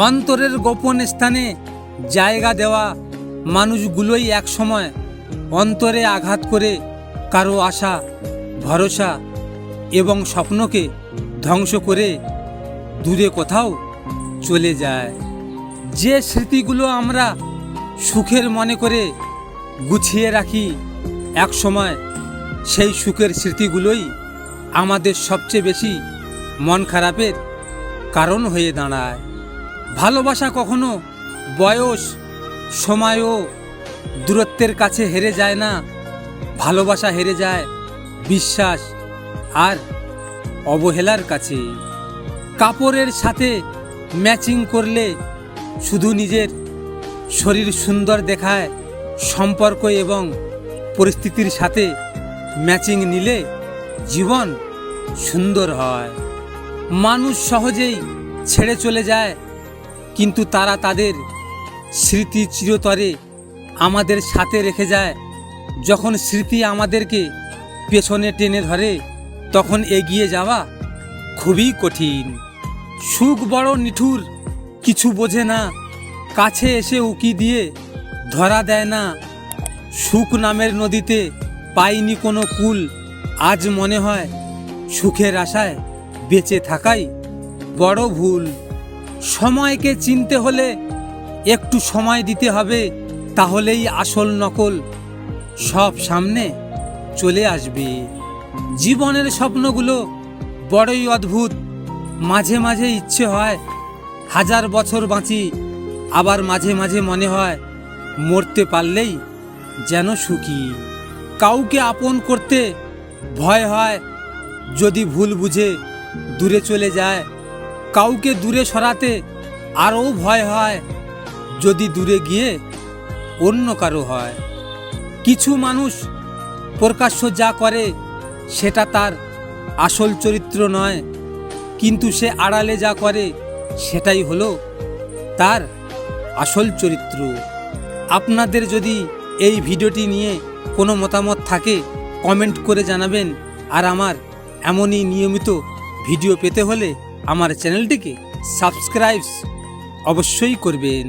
অন্তরের গোপন স্থানে জায়গা দেওয়া মানুষগুলোই একসময় অন্তরে আঘাত করে কারো আশা, ভরসা এবং স্বপ্নকে ধ্বংস করে দূরে কোথাও চলে যায়। যে স্মৃতিগুলো আমরা সুখের মনে করে গুছিয়ে রাখি, একসময় সেই সুখের স্মৃতিগুলোই আমাদের সবচেয়ে বেশি মন খারাপের কারণ হয়ে দাঁড়ায়। ভালোবাসা কখনো বয়স, সময় ও দূরত্বের কাছে হেরে যায় না। ভালোবাসা হেরে যায় বিশ্বাস আর অবহেলার কাছে। কাপড়ের সাথে ম্যাচিং করলে শুধু নিজের শরীর সুন্দর দেখায়, সম্পর্ক এবং পরিস্থিতির সাথে ম্যাচিং নিলে জীবন সুন্দর হয়। মানুষ সহজেই ছেড়ে চলে যায়, কিন্তু তারা তাদের স্মৃতি চিরতরে আমাদের সাথে রেখে যায়। যখন স্মৃতি আমাদেরকে পেছনে টেনে ধরে, তখন এগিয়ে যাওয়া খুবই কঠিন। সুখ বড় নিঠুর, কিছু বোঝে না, কাছে এসে উকি দিয়ে ধরা দেয় না। সুখ নামের নদীতে পাইনি কোনো কুল, আজ মনে হয় সুখের আশায় বেঁচে থাকাই বড় ভুল। সময়কে চিনতে হলে একটু সময় দিতে হবে, তাহলেই আসল নকল সব সামনে চলে আসবে। জীবনের স্বপ্নগুলো বড়ই অদ্ভুত। মাঝে মাঝে ইচ্ছে হয় 1000 বছর বাঁচি, আবার মাঝে মাঝে মনে হয় মরতে পারলেই যেন সুখী। কাউকে আপন করতে ভয় হয় যদি ভুল বুঝে দূরে চলে যায়। কাউকে দূরে সরাতে আরও ভয় হয় যদি দূরে গিয়ে অন্য কারো হয়। কিছু মানুষ প্রকাশ্য যা করে সেটা তার আসল চরিত্র নয়, কিন্তু সে আড়ালে যা করে সেটাই হলো তার আসল চরিত্র। আপনাদের যদি এই ভিডিওটি নিয়ে কোনো মতামত থাকে, কমেন্ট করে জানাবেন। আর আমার এমনই নিয়মিত ভিডিও পেতে হলে আমার চ্যানেলটিকে সাবস্ক্রাইব অবশ্যই করবেন।